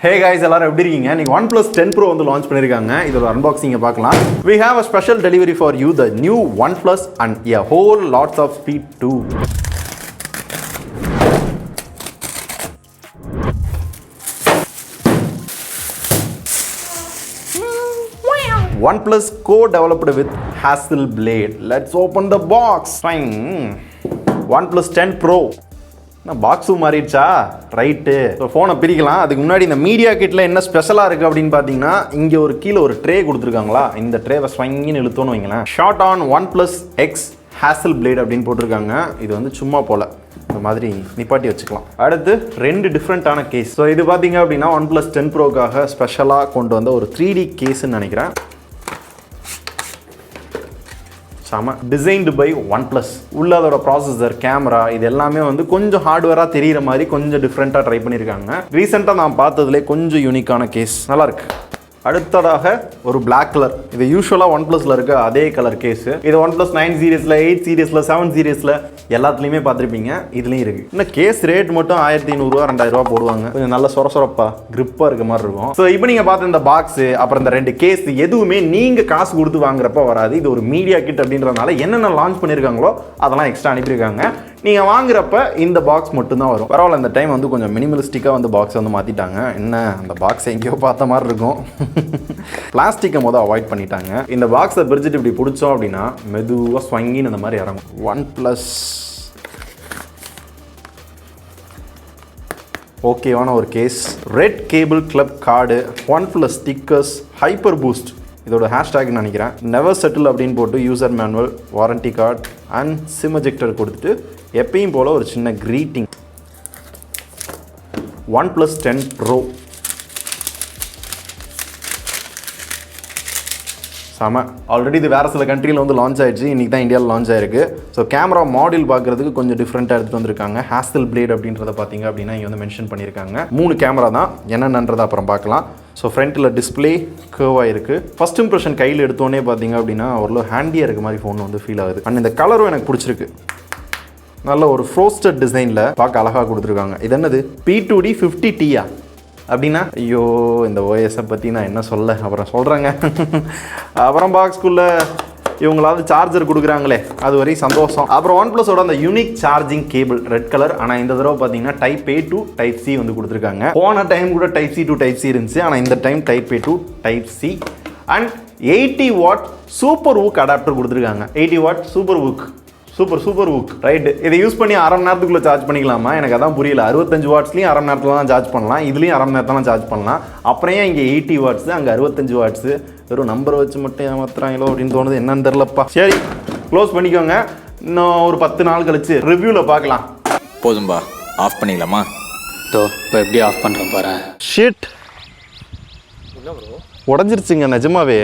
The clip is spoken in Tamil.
Hey guys, எல்லாரும் எப்படி இருக்கீங்க? நீங்க OnePlus 10 Pro வந்து லான்ச் பண்ணிருக்காங்க. இதோட அன்பாக்சிங்க பார்க்கலாம். We have a special delivery for you, the new OnePlus and a whole lots of speed too. OnePlus co-developed with Hasselblad. Let's open the box. Fine. OnePlus 10 Pro. பாக்ஸும் மாறிடுச்சா ரைட்டு. ஸோ ஃபோனை பிரிக்கலாம். அதுக்கு முன்னாடி இந்த மீடியா கிட்டில் என்ன ஸ்பெஷலாக இருக்குது அப்படின்னு பார்த்தீங்கன்னா, இங்கே ஒரு கீழே ஒரு ட்ரே கொடுத்துருக்காங்களா, இந்த ட்ரேவை ஸ்வங்கின்னு இழுத்தோன்னு வைங்களேன். Shot on OnePlus X Hasselblad அப்படின்னு போட்டிருக்காங்க. இது வந்து சும்மா போல இந்த மாதிரி நிப்பாட்டி வச்சுக்கலாம். அடுத்து ரெண்டு டிஃப்ரெண்ட்டான கேஸ். ஸோ இது பார்த்தீங்க அப்படின்னா OnePlus 10 Proக்காக ஸ்பெஷலாக கொண்டு வந்த ஒரு 3D கேஸ்ன்னு நினைக்கிறேன். சாம டிசைன்டு பை OnePlus. உள்ள அதோட ப்ராசஸர், கேமரா இது எல்லாமே வந்து கொஞ்சம் ஹார்ட்வேராக தெரிகிற மாதிரி கொஞ்சம் டிஃப்ரெண்ட்டாக ட்ரை பண்ணியிருக்காங்க. ரீசெண்டாக நான் பார்த்ததுலே கொஞ்சம் யூனிக்கான கேஸ், நல்லாயிருக்கு. அடுத்ததாக ஒரு பிளாக் கலர். இது யூஸ்வலாக OnePlusல இருக்க அதே கலர் கேஸு. இது OnePlus 9 சீரீஸில், 8 சீரீஸில், 7 சீரீஸில் எல்லாத்துலேயுமே பார்த்துருப்பீங்க. இதுலேயும் இருக்குது. இன்னும் கேஸ் ரேட் மட்டும் 1500 2000 போடுவாங்க. கொஞ்சம் நல்ல சொரசொரப்பா கிரிப்பாக இருக்க மாதிரி இருக்கும். ஸோ இப்போ நீங்கள் பார்த்த இந்த பாக்ஸு, அப்புறம் இந்த ரெண்டு கேஸ் எதுவுமே நீங்கள் காசு கொடுத்து வாங்குறப்ப வராது. இது ஒரு மீடியா கிட் அப்படின்றதுனால என்னென்ன லான்ச் பண்ணியிருக்காங்களோ அதெல்லாம் எக்ஸ்ட்ரா அனுப்பியிருக்காங்க. நீங்கள் வாங்குறப்ப இந்த பாக்ஸ் மட்டும்தான் வரும். பரவாயில்ல, இந்த டைம் வந்து கொஞ்சம் மினிமலிஸ்டிக்காக வந்து பாக்ஸை வந்து மாற்றிட்டாங்க. என்ன அந்த பாக்ஸை எங்கேயோ பார்த்த மாதிரி இருக்கும். பிளாஸ்டிக்கை அவாய்ட் பண்ணிட்டாங்க. இந்த பாக்ஸை பிரிச்சுட்டு இப்படி பிடிச்சோம் அப்படின்னா மெதுவாக ஸ்வங்கின்னு இந்த மாதிரி இறங்கும். OnePlus ஓகேவான ஒரு case. Red cable club card, OnePlus stickers, hyper boost இதோட ஹேஷ்டேக்னு நினைக்கிறேன். நெவர் செட்டில் அப்படின்னு போட்டு user manual, warranty card and sim ejector கொடுத்துட்டு எப்பயும் போல் ஒரு சின்ன க்ரீட்டிங். OnePlus 10 Pro சாம. ஆல்ரெடி இது வேறு சில கண்ட்ரியில் வந்து லான்ச் ஆயிடுச்சு. இன்றைக்கி தான் இந்தியாவில் லான்ச் ஆயிருக்கு. ஸோ கேமரா மாடியூல் பார்க்குறதுக்கு கொஞ்சம் டிஃப்ரெண்ட்டாக எடுத்துகிட்டு வந்திருக்காங்க. Hasselblad அப்படின்றத பார்த்தீங்க அப்படின்னா இங்கே வந்து மென்ஷன் பண்ணியிருக்காங்க. 3 கேமரா தான், என்னென்னன்றதை அப்புறம் பார்க்கலாம். ஸோ ஃப்ரண்ட்டில் டிஸ்பிளே கர்வாக இருக்குது. ஃபஸ்ட் இம்ப்ரெஷன் கையில் எடுத்தோன்னே பார்த்தீங்க அப்படின்னா அவ்வளோ ஹேண்டியாக இருக்க மாதிரி ஃபோன் வந்து ஃபீல் ஆகுது. அண்ட் இந்த கலரும் எனக்கு பிடிச்சிருக்கு. நல்ல ஒரு ஃப்ரோஸ்டட் டிசைனில் பார்க்க அழகாக கொடுத்துருக்காங்க. இது என்னது P2D 50Tயா அப்படின்னா? ஐயோ, இந்த ஓஎஸை பற்றி நான் என்ன சொல்ல, அப்புறம் சொல்கிறேங்க. அப்புறம் பாக்ஸ்குள்ளே இவங்களாவது சார்ஜர் கொடுக்குறாங்களே, அது வரையும் சந்தோஷம். அப்புறம் OnePlusோட அந்த unique charging cable red colour. ஆனால் இந்த தடவை பார்த்தீங்கன்னா Type A to Type C வந்து கொடுத்துருக்காங்க. போன டைம் கூட Type C to Type C இருந்துச்சு. ஆனால் இந்த time Type A to Type C and 80 watt super VOOC adapter கொடுத்துருக்காங்க. 80 watt super VOOC, super VOOC right. இதை யூஸ் பண்ணி அரை மணி நேரத்துக்குள்ளே சார்ஜ் பண்ணிக்கலாமா? எனக்கு அதான் புரியல. 65 வாட்ஸ்லையும் அரை மணி நேரத்தில் தான் சார்ஜ் பண்ணலாம், இதுலேயும் அரை மணி நேரத்தில் தான் சார்ஜ் பண்ணலாம். அப்புறம் ஏன் இங்கே 80 வாட்ஸு அங்கே 65 வாட்ஸு? வெறும் நம்பரை வச்சு மட்டும் ஏமாத்துறாங்களோ அப்படின்னு தோணுது. என்னன்னு தெரிலப்பா. சரி, க்ளோஸ் பண்ணிக்கோங்க. இன்னும் ஒரு 10 நாள் கழிச்சு ரிவ்யூவில் பார்க்கலாம். போதும்பா, ஆஃப் பண்ணிக்கலாமா? இப்போ எப்படி ஆஃப் பண்ணுறேன் பாரு. ஷிட், உடஞ்சிருச்சுங்க நிஜமாவே.